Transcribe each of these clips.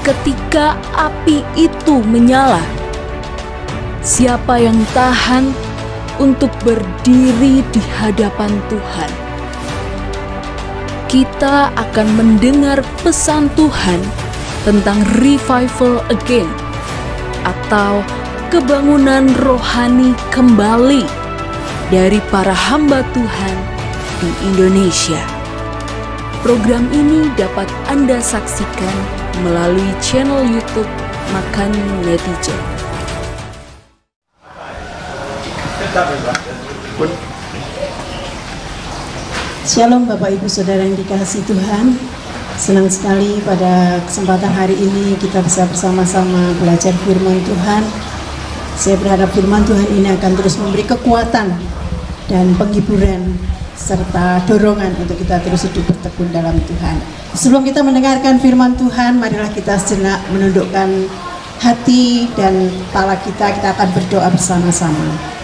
ketika api itu menyala. Siapa yang tahan untuk berdiri di hadapan Tuhan? Kita akan mendengar pesan Tuhan tentang revival again atau kebangunan rohani kembali dari para hamba Tuhan di Indonesia. Program ini dapat Anda saksikan melalui channel YouTube Makan Netizen. Shalom Bapak Ibu Saudara yang dikasihi Tuhan. Senang sekali pada kesempatan hari ini kita bisa bersama-sama belajar firman Tuhan. Saya berharap firman Tuhan ini akan terus memberi kekuatan dan penghiburan serta dorongan untuk kita terus hidup bertekun dalam Tuhan. Sebelum kita mendengarkan firman Tuhan, marilah kita sejenak menundukkan hati dan kepala kita akan berdoa bersama-sama.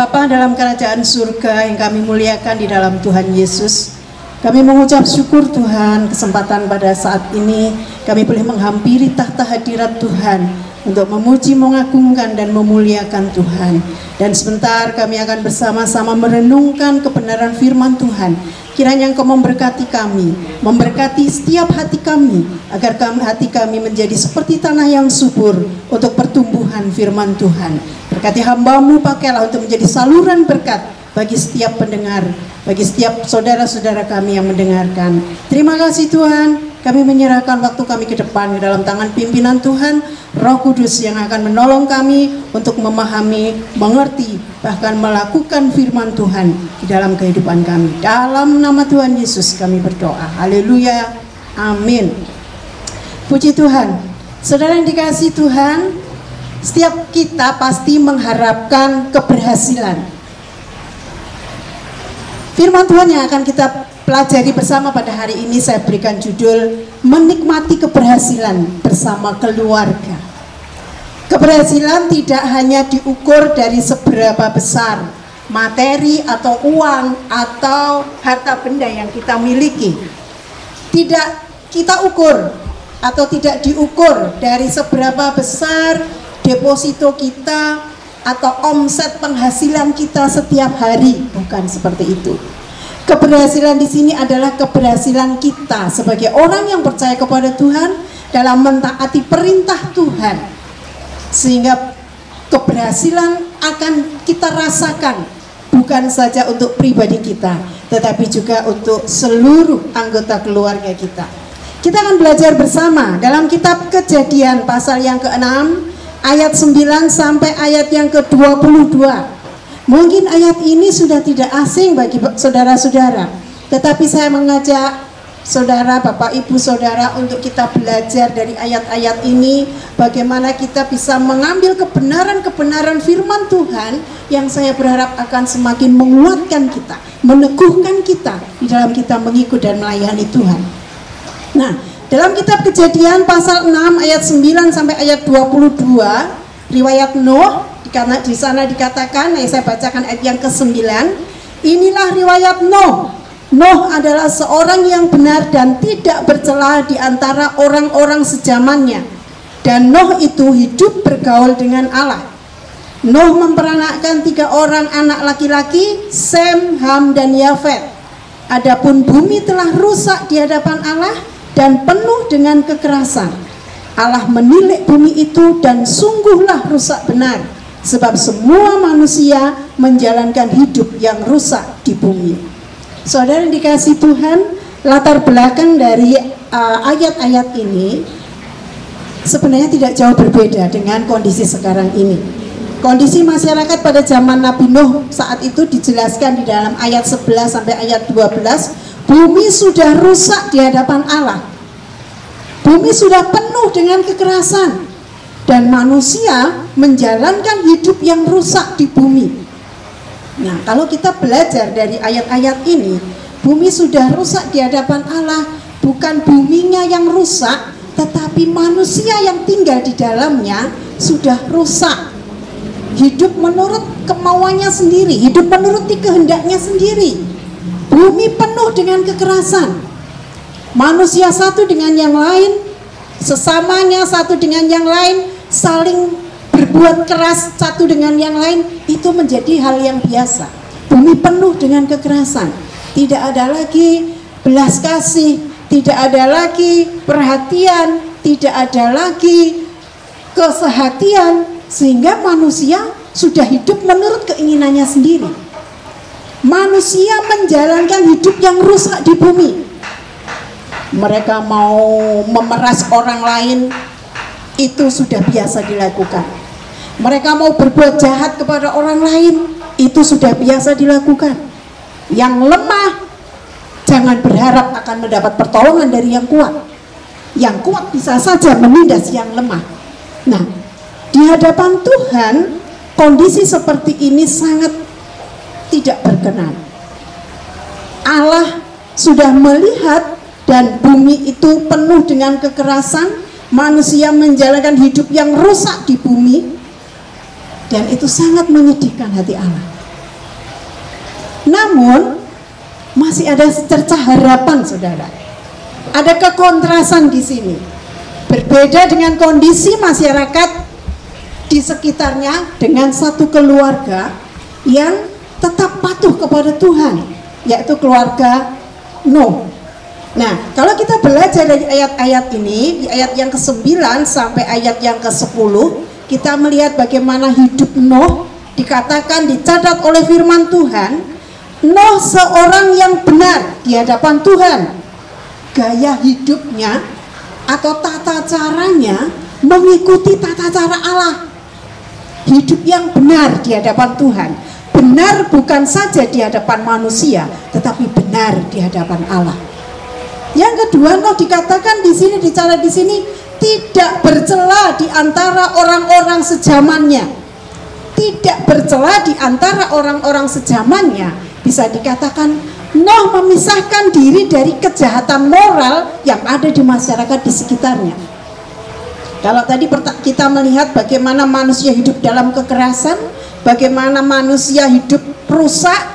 Bapa dalam kerajaan surga yang kami muliakan di dalam Tuhan Yesus, kami mengucap syukur Tuhan kesempatan pada saat ini kami boleh menghampiri tahta hadirat Tuhan untuk memuji, mengagungkan dan memuliakan Tuhan. Dan sebentar kami akan bersama-sama merenungkan kebenaran firman Tuhan. Kiranya Engkau memberkati kami, memberkati setiap hati kami, agar hati kami menjadi seperti tanah yang subur untuk pertumbuhan firman Tuhan. Berkati hamba-Mu, pakailah untuk menjadi saluran berkat bagi setiap pendengar, bagi setiap saudara-saudara kami yang mendengarkan. Terima kasih Tuhan. Kami menyerahkan waktu kami ke depan ke dalam tangan pimpinan Tuhan, Roh Kudus yang akan menolong kami untuk memahami, mengerti, bahkan melakukan firman Tuhan di dalam kehidupan kami. Dalam nama Tuhan Yesus kami berdoa. Haleluya. Amin. Puji Tuhan. Saudara yang dikasihi Tuhan, setiap kita pasti mengharapkan keberhasilan. Firman Tuhan yang akan kita pelajari bersama pada hari ini saya berikan judul menikmati keberhasilan bersama keluarga. Keberhasilan tidak hanya diukur dari seberapa besar materi atau uang atau harta benda yang kita miliki. Tidak kita ukur atau tidak diukur dari seberapa besar deposito kita atau omset penghasilan kita setiap hari, bukan seperti itu. Keberhasilan di sini adalah keberhasilan kita sebagai orang yang percaya kepada Tuhan dalam mentaati perintah Tuhan, sehingga keberhasilan akan kita rasakan bukan saja untuk pribadi kita, tetapi juga untuk seluruh anggota keluarga kita. Kita akan belajar bersama dalam kitab Kejadian pasal yang ke-6 ayat 9 sampai ayat yang ke-22. Mungkin ayat ini sudah tidak asing bagi saudara-saudara, tetapi saya mengajak saudara, Bapak Ibu Saudara untuk kita belajar dari ayat-ayat ini, bagaimana kita bisa mengambil kebenaran-kebenaran firman Tuhan yang saya berharap akan semakin menguatkan kita, meneguhkan kita di dalam kita mengikut dan melayani Tuhan. Nah, dalam kitab Kejadian pasal 6 ayat 9 sampai ayat 22, riwayat Nuh, karena di sana dikatakan, saya bacakan ayat yang ke-9. Inilah riwayat Nuh. Nuh adalah seorang yang benar dan tidak bercela di antara orang-orang sezamannya. Dan Nuh itu hidup bergaul dengan Allah. Nuh memperanakkan 3 orang anak laki-laki, Sem, Ham, dan Yafet. Adapun bumi telah rusak di hadapan Allah dan penuh dengan kekerasan. Allah menilik bumi itu dan sungguhlah rusak benar, sebab semua manusia menjalankan hidup yang rusak di bumi. Saudara yang dikasihi Tuhan, latar belakang dari ayat-ayat ini sebenarnya tidak jauh berbeda dengan kondisi sekarang ini. Kondisi masyarakat pada zaman Nabi Nuh saat itu dijelaskan di dalam ayat 11 sampai ayat 12. Bumi sudah rusak di hadapan Allah. Bumi sudah penuh dengan kekerasan dan manusia menjalankan hidup yang rusak di bumi. Nah, kalau kita belajar dari ayat-ayat ini, bumi sudah rusak di hadapan Allah. Bukan buminya yang rusak, tetapi manusia yang tinggal di dalamnya sudah rusak. Hidup menurut kemauannya sendiri, hidup menuruti kehendaknya sendiri. Bumi penuh dengan kekerasan. Manusia satu dengan yang lain sesamanya satu dengan yang lain, saling berbuat keras satu dengan yang lain, itu menjadi hal yang biasa. Bumi penuh dengan kekerasan, tidak ada lagi belas kasih, tidak ada lagi perhatian, tidak ada lagi kesehatian, sehingga manusia sudah hidup menurut keinginannya sendiri. Manusia menjalankan hidup yang rusak di bumi. Mereka mau memeras orang lain, itu sudah biasa dilakukan. Mereka mau berbuat jahat kepada orang lain, itu sudah biasa dilakukan. Yang lemah jangan berharap akan mendapat pertolongan dari yang kuat. Yang kuat bisa saja menindas yang lemah. Nah, di hadapan Tuhan kondisi seperti ini sangat tidak berkenan. Allah sudah melihat dan bumi itu penuh dengan kekerasan, manusia menjalankan hidup yang rusak di bumi, dan itu sangat menyedihkan hati Allah. Namun masih ada secerca harapan, saudara. Ada kekontrasan di sini. Berbeda dengan kondisi masyarakat di sekitarnya dengan satu keluarga yang tetap patuh kepada Tuhan, yaitu keluarga Nuh. Nah, kalau kita belajar dari ayat-ayat ini, di ayat yang ke-9 sampai ayat yang ke-10, kita melihat bagaimana hidup Nuh dikatakan, dicatat oleh firman Tuhan, Nuh seorang yang benar di hadapan Tuhan. Gaya hidupnya atau tata caranya mengikuti tata cara Allah. Hidup yang benar di hadapan Tuhan. Benar bukan saja di hadapan manusia, tetapi benar di hadapan Allah. Yang kedua, Nuh dikatakan di sini, dicatat di sini, tidak bercela di antara orang-orang sejamannya. Tidak bercela di antara orang-orang sejamannya. Bisa dikatakan Nuh memisahkan diri dari kejahatan moral yang ada di masyarakat di sekitarnya. Kalau tadi kita melihat bagaimana manusia hidup dalam kekerasan, bagaimana manusia hidup rusak.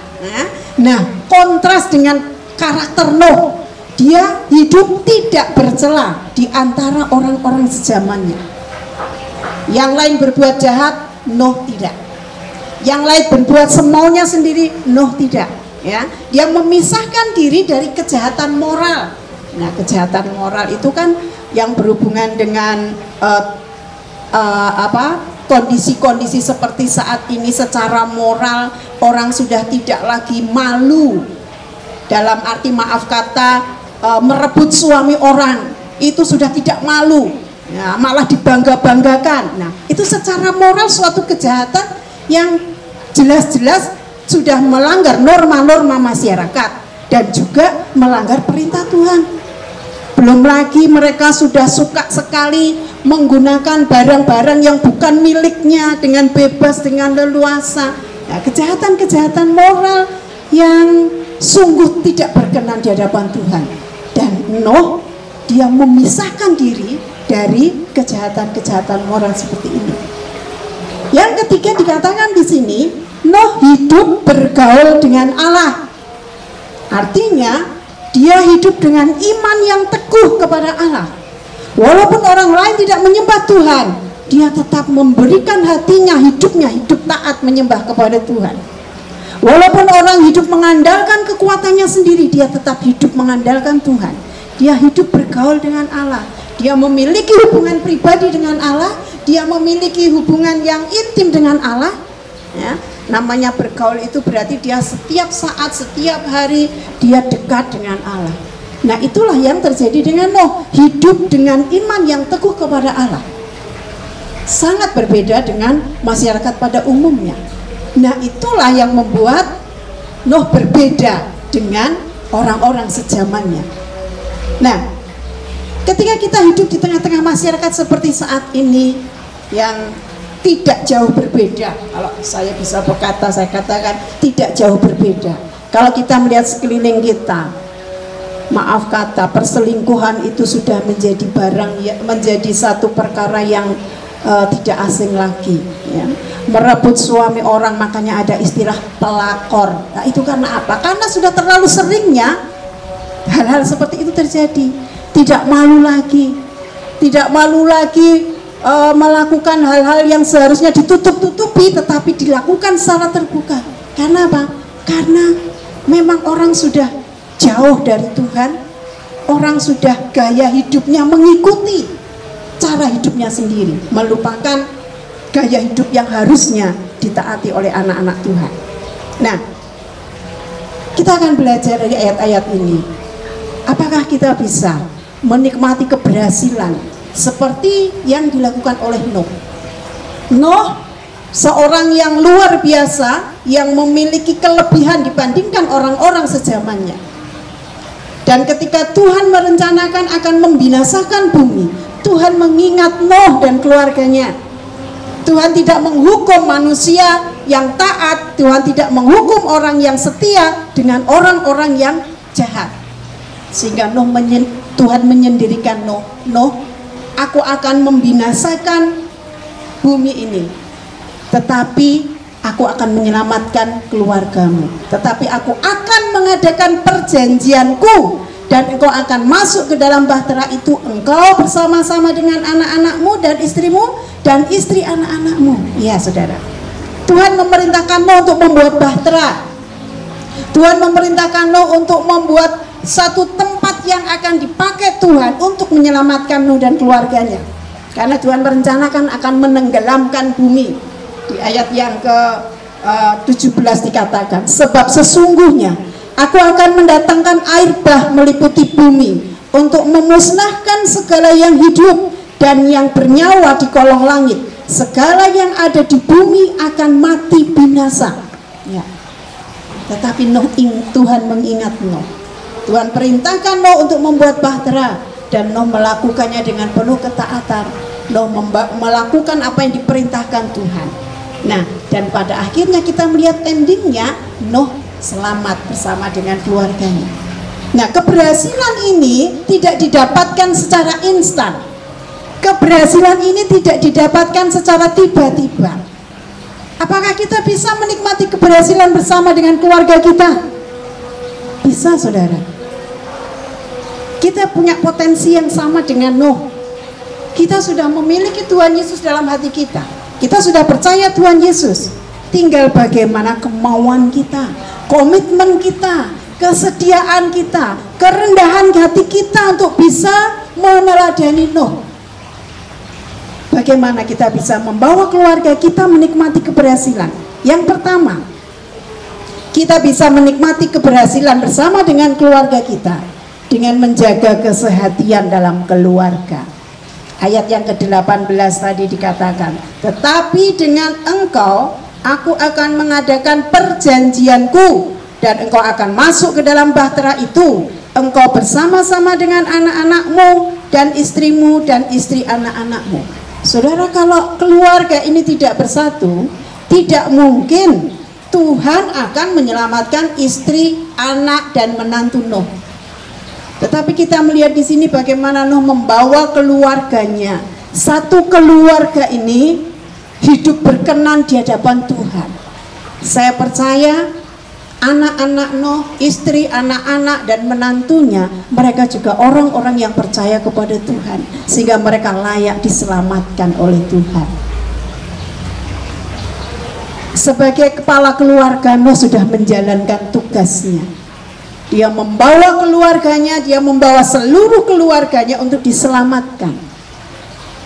Nah, kontras dengan karakter Nuh. Dia hidup tidak bercela di antara orang-orang sejamannya. Yang lain berbuat jahat, Nuh tidak. Yang lain berbuat semaunya sendiri, Nuh tidak. Ya, dia memisahkan diri dari kejahatan moral. Nah, kejahatan moral itu kan yang berhubungan dengan kondisi-kondisi seperti saat ini. Secara moral orang sudah tidak lagi malu, dalam arti maaf kata merebut suami orang itu sudah tidak malu, ya, malah dibangga-banggakan. Nah, itu secara moral suatu kejahatan yang jelas-jelas sudah melanggar norma-norma masyarakat dan juga melanggar perintah Tuhan. Belum lagi mereka sudah suka sekali menggunakan barang-barang yang bukan miliknya dengan bebas, dengan leluasa. Nah, kejahatan-kejahatan moral yang sungguh tidak berkenan di hadapan Tuhan. Dan Nuh, dia memisahkan diri dari kejahatan-kejahatan moral seperti ini. Yang ketiga dikatakan di sini, Nuh hidup bergaul dengan Allah. Artinya dia hidup dengan iman yang teguh kepada Allah. Walaupun orang lain tidak menyembah Tuhan, dia tetap memberikan hatinya, hidupnya, hidup taat menyembah kepada Tuhan. Walaupun orang hidup mengandalkan kekuatannya sendiri, dia tetap hidup mengandalkan Tuhan. Dia hidup bergaul dengan Allah. Dia memiliki hubungan pribadi dengan Allah. Dia memiliki hubungan yang intim dengan Allah. Ya, namanya bergaul itu berarti dia setiap saat, setiap hari dia dekat dengan Allah. Nah, itulah yang terjadi dengan Nuh, hidup dengan iman yang teguh kepada Allah. Sangat berbeda dengan masyarakat pada umumnya. Nah, itulah yang membuat Nuh berbeda dengan orang-orang sejamannya. Nah, ketika kita hidup di tengah-tengah masyarakat seperti saat ini yang tidak jauh berbeda, kalau saya bisa berkata, saya katakan tidak jauh berbeda. Kalau kita melihat sekeliling kita, maaf kata, perselingkuhan itu sudah menjadi barang, menjadi satu perkara yang tidak asing lagi, ya. Merebut suami orang, makanya ada istilah pelakor. Nah, itu karena apa? Karena sudah terlalu seringnya hal-hal seperti itu terjadi. Tidak malu lagi, tidak malu lagi melakukan hal-hal yang seharusnya ditutup-tutupi, tetapi dilakukan secara terbuka. Karena apa? Karena memang orang sudah jauh dari Tuhan, orang sudah gaya hidupnya mengikuti cara hidupnya sendiri, melupakan gaya hidup yang harusnya ditaati oleh anak-anak Tuhan. Nah, kita akan belajar dari ayat-ayat ini. Apakah kita bisa menikmati keberhasilan seperti yang dilakukan oleh Nuh? Nuh, seorang yang luar biasa, yang memiliki kelebihan dibandingkan orang-orang sezamannya. Dan ketika Tuhan merencanakan akan membinasakan bumi, Tuhan mengingat Nuh dan keluarganya. Tuhan tidak menghukum manusia yang taat, Tuhan tidak menghukum orang yang setia dengan orang-orang yang jahat. Sehingga Tuhan menyendirikan Nuh. Nuh, aku akan membinasakan bumi ini, tetapi aku akan menyelamatkan keluargamu. Tetapi aku akan mengadakan perjanjianku, dan engkau akan masuk ke dalam bahtera itu, engkau bersama-sama dengan anak-anakmu dan istrimu dan istri anak-anakmu. Ya saudara, Tuhan memerintahkan Nuh untuk membuat bahtera. Tuhan memerintahkan Nuh untuk membuat satu tempat yang akan dipakai Tuhan untuk menyelamatkan Nuh dan keluarganya. Karena Tuhan merencanakan akan menenggelamkan bumi. Di ayat yang ke-17 dikatakan, sebab sesungguhnya aku akan mendatangkan air bah meliputi bumi untuk memusnahkan segala yang hidup dan yang bernyawa di kolong langit. Segala yang ada di bumi akan mati binasa. Ya. Tetapi Tuhan mengingat Nuh. Tuhan perintahkan Nuh untuk membuat bahtera, dan Nuh melakukannya dengan penuh ketaatan. Nuh melakukan apa yang diperintahkan Tuhan. Nah, dan pada akhirnya kita melihat endingnya, Nuh selamat bersama dengan keluarganya. Nah, keberhasilan ini tidak didapatkan secara instan. Keberhasilan ini tidak didapatkan secara tiba-tiba. Apakah kita bisa menikmati keberhasilan bersama dengan keluarga kita? Bisa, saudara. Kita punya potensi yang sama dengan Nuh. Kita sudah memiliki Tuhan Yesus dalam hati kita. Kita sudah percaya Tuhan Yesus. Tinggal bagaimana kemauan kita, komitmen kita, kesediaan kita, kerendahan hati kita untuk bisa meneladani Nuh. Bagaimana kita bisa membawa keluarga kita menikmati keberhasilan? Yang pertama, kita bisa menikmati keberhasilan bersama dengan keluarga kita dengan menjaga kesehatan dalam keluarga. Ayat yang ke-18 tadi dikatakan, tetapi dengan engkau aku akan mengadakan perjanjianku, dan engkau akan masuk ke dalam bahtera itu, engkau bersama-sama dengan anak-anakmu dan istrimu dan istri anak-anakmu. Saudara, kalau keluarga ini tidak bersatu, tidak mungkin Tuhan akan menyelamatkan istri, anak, dan menantu Nuh. Tetapi kita melihat di sini bagaimana Nuh membawa keluarganya. Satu keluarga ini hidup berkenan di hadapan Tuhan. Saya percaya anak-anak Nuh, istri, anak-anak, dan menantunya, mereka juga orang-orang yang percaya kepada Tuhan, sehingga mereka layak diselamatkan oleh Tuhan. Sebagai kepala keluarga, Nuh sudah menjalankan tugasnya. Dia membawa keluarganya, dia membawa seluruh keluarganya untuk diselamatkan.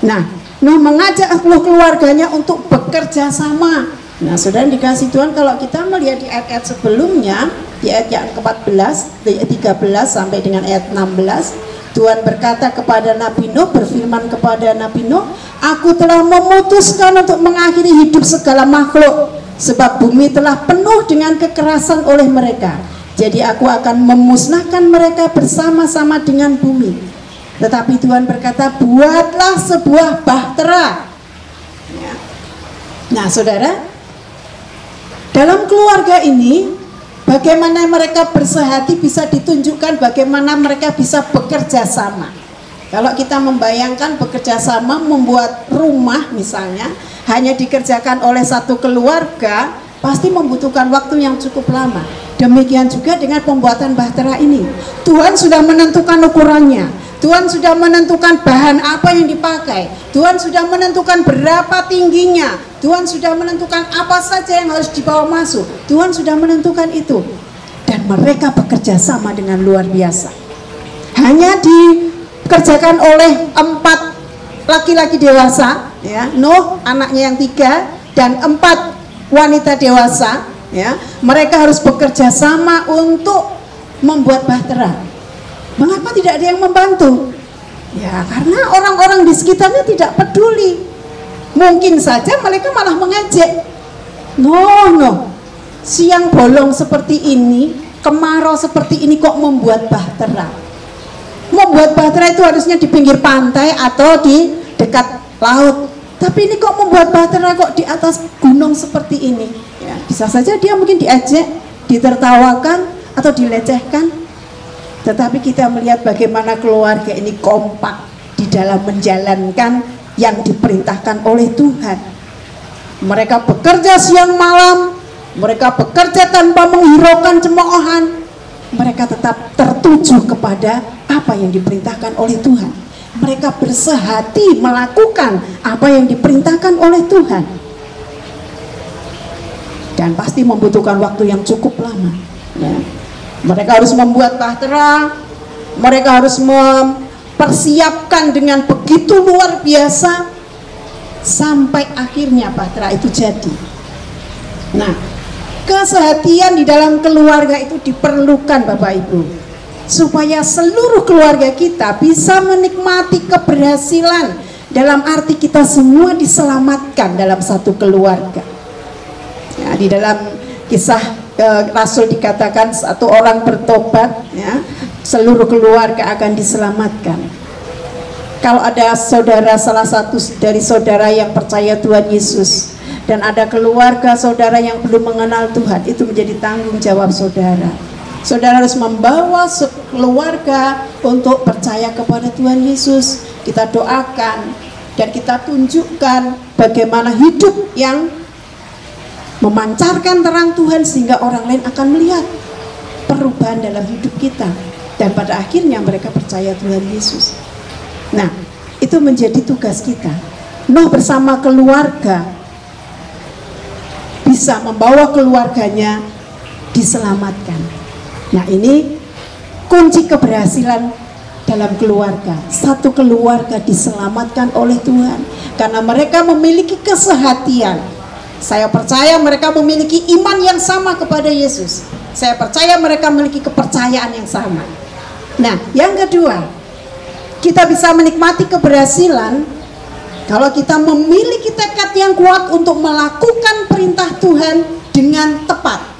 Nah, Nuh mengajak seluruh keluarganya untuk bekerja sama. Nah, saudara dikasih Tuhan, kalau kita melihat di ayat-ayat sebelumnya, di ayat yang ke-14, di ayat 13 sampai dengan ayat 16, Tuhan berkata kepada Nabi Nuh, berfirman kepada Nabi Nuh, aku telah memutuskan untuk mengakhiri hidup segala makhluk, sebab bumi telah penuh dengan kekerasan oleh mereka. Jadi aku akan memusnahkan mereka bersama-sama dengan bumi. Tetapi Tuhan berkata, buatlah sebuah bahtera. Ya. Nah, saudara, dalam keluarga ini, bagaimana mereka bersehati bisa ditunjukkan bagaimana mereka bisa bekerja sama. Kalau kita membayangkan bekerja sama membuat rumah misalnya, hanya dikerjakan oleh satu keluarga, pasti membutuhkan waktu yang cukup lama. Demikian juga dengan pembuatan bahtera ini. Tuhan sudah menentukan ukurannya. Tuhan sudah menentukan bahan apa yang dipakai. Tuhan sudah menentukan berapa tingginya. Tuhan sudah menentukan apa saja yang harus dibawa masuk. Tuhan sudah menentukan itu. Dan mereka bekerja sama dengan luar biasa. Hanya dikerjakan oleh 4 laki-laki dewasa, ya, Nuh anaknya yang 3 dan 4 wanita dewasa, ya. Mereka harus bekerja sama untuk membuat bahtera. Mengapa tidak ada yang membantu? Ya, karena orang-orang di sekitarnya tidak peduli. Mungkin saja mereka malah mengejek. No, siang bolong seperti ini, kemarau seperti ini kok membuat bahtera. Membuat bahtera itu harusnya di pinggir pantai atau di dekat laut. Tapi ini kok membuat bahtera kok di atas gunung seperti ini. Ya, bisa saja dia mungkin diejek, ditertawakan atau dilecehkan. Tetapi kita melihat bagaimana keluarga ini kompak di dalam menjalankan yang diperintahkan oleh Tuhan. Mereka bekerja siang malam, mereka bekerja tanpa menghiraukan cemoohan. Mereka tetap tertuju kepada apa yang diperintahkan oleh Tuhan. Mereka bersehati melakukan apa yang diperintahkan oleh Tuhan. Dan pasti membutuhkan waktu yang cukup lama, ya. Mereka harus membuat bahtera, mereka harus mempersiapkan dengan begitu luar biasa sampai akhirnya bahtera itu jadi. Nah, kesehatian di dalam keluarga itu diperlukan Bapak Ibu, supaya seluruh keluarga kita bisa menikmati keberhasilan, dalam arti kita semua diselamatkan dalam satu keluarga. Ya, di dalam kisah Rasul dikatakan satu orang bertobat, ya, seluruh keluarga akan diselamatkan. Kalau ada saudara, salah satu dari saudara yang percaya Tuhan Yesus, dan ada keluarga saudara yang belum mengenal Tuhan, itu menjadi tanggung jawab saudara. Saudara harus membawa keluarga untuk percaya kepada Tuhan Yesus. Kita doakan dan kita tunjukkan bagaimana hidup yang memancarkan terang Tuhan, sehingga orang lain akan melihat perubahan dalam hidup kita, dan pada akhirnya mereka percaya Tuhan Yesus. Nah, itu menjadi tugas kita. Nuh bersama keluarga bisa membawa keluarganya diselamatkan. Nah, ini kunci keberhasilan dalam keluarga. Satu keluarga diselamatkan oleh Tuhan karena mereka memiliki kesehatian. Saya percaya mereka memiliki iman yang sama kepada Yesus. Saya percaya mereka memiliki kepercayaan yang sama. Nah, yang kedua, kita bisa menikmati keberhasilan kalau kita memiliki tekad yang kuat untuk melakukan perintah Tuhan dengan tepat.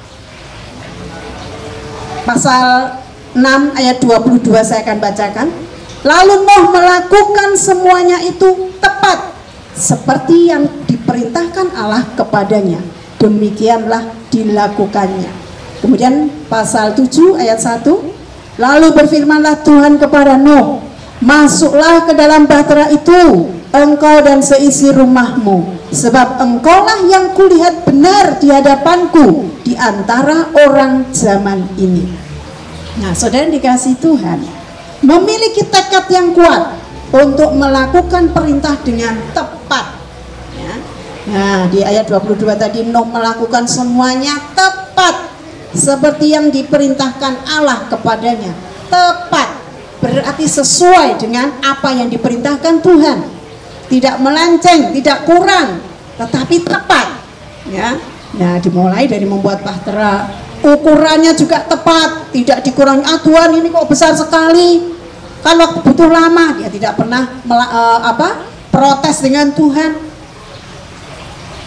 Pasal 6 ayat 22 saya akan bacakan. Lalu Nuh melakukan semuanya itu tepat seperti yang diperintahkan Allah kepadanya, demikianlah dilakukannya. Kemudian pasal 7 ayat 1, lalu berfirmanlah Tuhan kepada Nuh, masuklah ke dalam bahtera itu, engkau dan seisi rumahmu, sebab engkaulah yang kulihat benar di hadapanku di antara orang zaman ini. Nah, saudara dikasih Tuhan, memiliki tekad yang kuat untuk melakukan perintah dengan tepat, ya. Nah, di ayat 22 tadi, Nuh melakukan semuanya tepat seperti yang diperintahkan Allah kepadanya. Tepat berarti sesuai dengan apa yang diperintahkan Tuhan, tidak melenceng, tidak kurang, tetapi tepat, ya. Nah, dimulai dari membuat bahtera, ukurannya juga tepat, tidak dikurangi. Tuhan ini kok besar sekali, kan waktu butuh lama. Dia tidak pernah protes dengan Tuhan.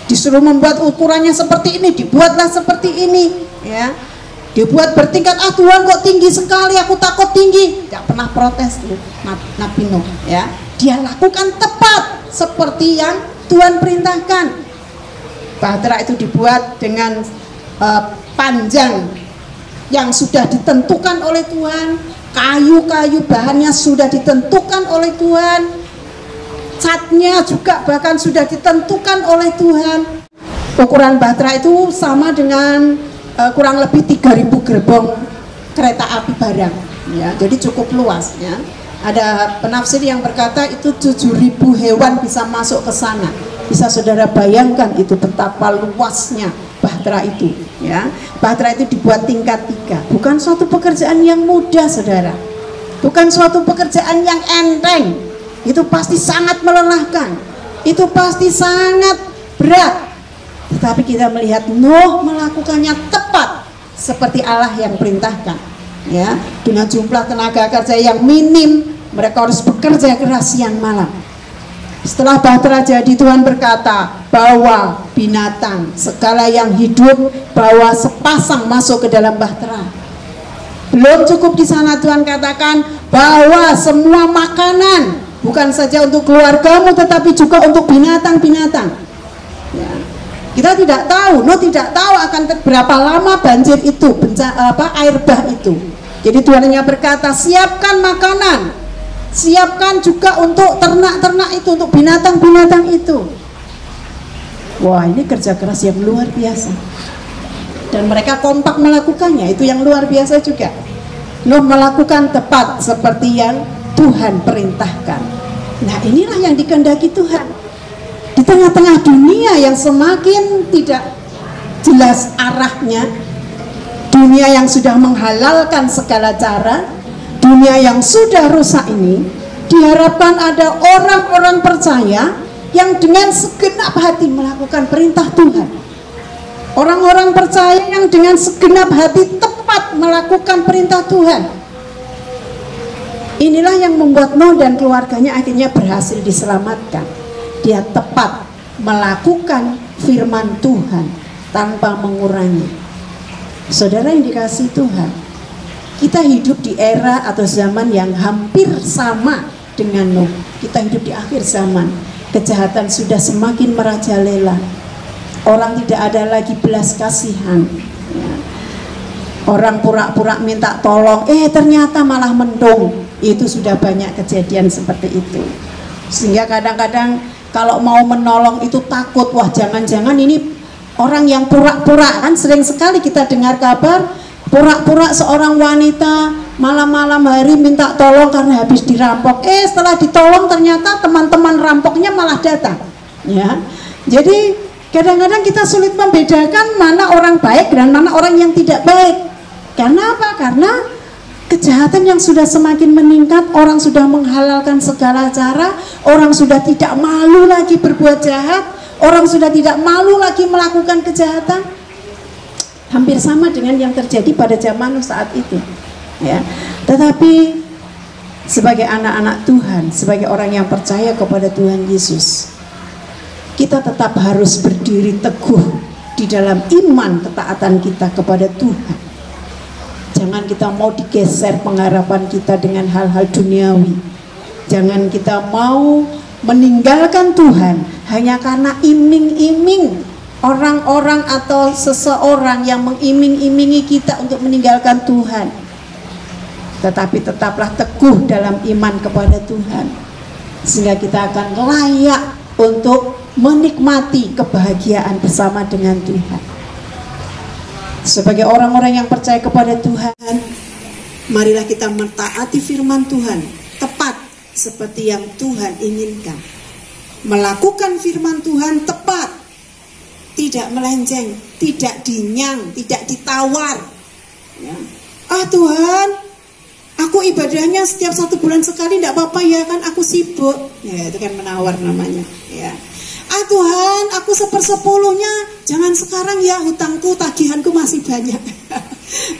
Disuruh membuat ukurannya seperti ini, dibuatlah seperti ini, ya. Dibuat bertingkat. Tuhan kok tinggi sekali, aku takut tinggi. Tidak pernah protes tuh Nabi Nuh, ya. Dia lakukan tepat seperti yang Tuhan perintahkan. Bahtera itu dibuat dengan panjang yang sudah ditentukan oleh Tuhan. Kayu-kayu bahannya sudah ditentukan oleh Tuhan, catnya juga bahkan sudah ditentukan oleh Tuhan. Ukuran bahtera itu sama dengan kurang lebih 3.000 gerbong kereta api barang, ya, jadi cukup luas, ya. Ada penafsir yang berkata itu 7.000 hewan bisa masuk ke sana. Bisa saudara bayangkan itu betapa luasnya Bahtera itu, ya. Bahtera itu dibuat tingkat 3. Bukan suatu pekerjaan yang mudah, saudara. Bukan suatu pekerjaan yang enteng. Itu pasti sangat melelahkan. Itu pasti sangat berat. Tetapi kita melihat Nuh melakukannya tepat seperti Allah yang perintahkan, ya. Dengan jumlah tenaga kerja yang minim, mereka harus bekerja keras siang malam. Setelah Bahtera jadi, Tuhan berkata, bawa binatang segala yang hidup, bawa sepasang masuk ke dalam Bahtera. Belum cukup di sana, Tuhan katakan, bawa semua makanan, bukan saja untuk keluargamu tetapi juga untuk binatang-binatang, ya. Kita tidak tahu, Nuh tidak tahu akan berapa lama banjir itu, air bah itu. Jadi Tuhan hanya berkata, siapkan makanan, siapkan juga untuk ternak-ternak itu, untuk binatang-binatang itu. Wah, ini kerja keras yang luar biasa. Dan mereka kompak melakukannya, itu yang luar biasa juga. Nuh melakukan tepat seperti yang Tuhan perintahkan. Nah, inilah yang dikehendaki Tuhan. Di tengah-tengah dunia yang semakin tidak jelas arahnya, dunia yang sudah menghalalkan segala cara, dunia yang sudah rusak ini, diharapkan ada orang-orang percaya yang dengan segenap hati melakukan perintah Tuhan. Orang-orang percaya yang dengan segenap hati tepat melakukan perintah Tuhan. Inilah yang membuat Nuh dan keluarganya akhirnya berhasil diselamatkan. Dia tepat melakukan firman Tuhan tanpa mengurangi. Saudara yang dikasihi Tuhan, kita hidup di era atau zaman yang hampir sama dengan Nuh. Kita hidup di akhir zaman. Kejahatan sudah semakin merajalela. Orang tidak ada lagi belas kasihan, ya. Orang pura-pura minta tolong, ternyata malah mendung. Itu sudah banyak kejadian seperti itu. Sehingga kadang-kadang kalau mau menolong itu takut, wah jangan-jangan ini orang yang pura-pura. Kan sering sekali kita dengar kabar pura-pura seorang wanita malam-malam hari minta tolong karena habis dirampok. Setelah ditolong ternyata teman-teman rampoknya malah datang, ya. Jadi kadang-kadang kita sulit membedakan mana orang baik dan mana orang yang tidak baik. Karena apa? Karena kejahatan yang sudah semakin meningkat, orang sudah menghalalkan segala cara, orang sudah tidak malu lagi berbuat jahat, orang sudah tidak malu lagi melakukan kejahatan. Hampir sama dengan yang terjadi pada zaman saat itu, ya. Tetapi sebagai anak-anak Tuhan, sebagai orang yang percaya kepada Tuhan Yesus, kita tetap harus berdiri teguh di dalam iman ketaatan kita kepada Tuhan. Jangan kita mau digeser pengharapan kita dengan hal-hal duniawi. Jangan kita mau meninggalkan Tuhan hanya karena iming-iming orang-orang atau seseorang yang mengiming-imingi kita untuk meninggalkan Tuhan. Tetapi tetaplah teguh dalam iman kepada Tuhan, sehingga kita akan layak untuk menikmati kebahagiaan bersama dengan Tuhan. Sebagai orang-orang yang percaya kepada Tuhan, marilah kita mentaati firman Tuhan tepat seperti yang Tuhan inginkan. Melakukan firman Tuhan tepat, tidak melenceng, tidak dinyang, tidak ditawar, ya. Tuhan, aku ibadahnya setiap 1 bulan sekali, tidak apa-apa ya kan, aku sibuk, ya, itu kan menawar namanya, ya. Tuhan, aku 1/10-nya jangan sekarang ya, hutangku, tagihanku masih banyak.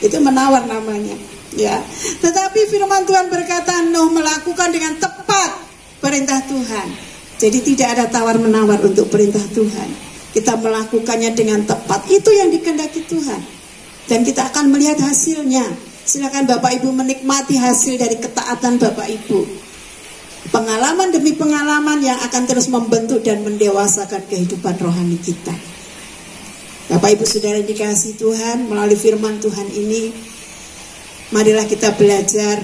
Itu menawar namanya, ya. Tetapi firman Tuhan berkata, Nuh melakukan dengan tepat perintah Tuhan. Jadi tidak ada tawar menawar untuk perintah Tuhan. Kita melakukannya dengan tepat. Itu yang dikehendaki Tuhan. Dan kita akan melihat hasilnya. Silakan Bapak Ibu menikmati hasil dari ketaatan Bapak Ibu. Pengalaman demi pengalaman yang akan terus membentuk dan mendewasakan kehidupan rohani kita. Bapak Ibu Saudara dikasihi Tuhan, melalui firman Tuhan ini, marilah kita belajar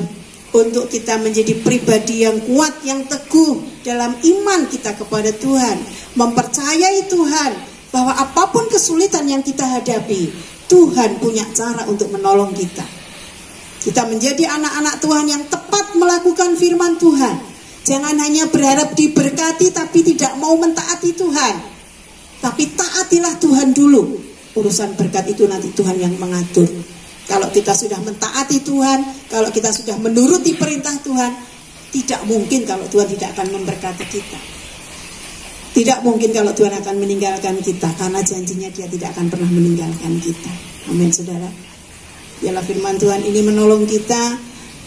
untuk kita menjadi pribadi yang kuat, yang teguh dalam iman kita kepada Tuhan, mempercayai Tuhan, bahwa apapun kesulitan yang kita hadapi, Tuhan punya cara untuk menolong kita. Kita menjadi anak-anak Tuhan yang tepat melakukan firman Tuhan. Jangan hanya berharap diberkati tapi tidak mau mentaati Tuhan. Tapi taatilah Tuhan dulu. Urusan berkat itu nanti Tuhan yang mengatur. Kalau kita sudah mentaati Tuhan, kalau kita sudah menuruti perintah Tuhan, tidak mungkin kalau Tuhan tidak akan memberkati kita. Tidak mungkin kalau Tuhan akan meninggalkan kita, karena janjinya Dia tidak akan pernah meninggalkan kita. Amin, saudara. Biarlah firman Tuhan ini menolong kita,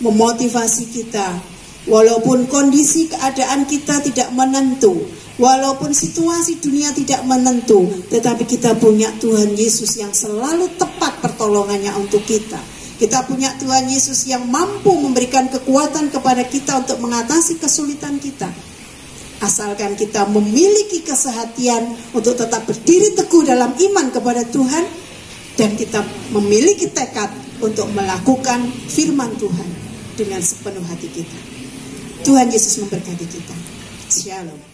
memotivasi kita. Walaupun kondisi keadaan kita tidak menentu, walaupun situasi dunia tidak menentu, tetapi kita punya Tuhan Yesus yang selalu tepat pertolongannya untuk kita. Kita punya Tuhan Yesus yang mampu memberikan kekuatan kepada kita untuk mengatasi kesulitan kita. Asalkan kita memiliki kesehatian untuk tetap berdiri teguh dalam iman kepada Tuhan, dan kita memiliki tekad untuk melakukan firman Tuhan dengan sepenuh hati kita. Tuhan Yesus memberkati kita. Shalom.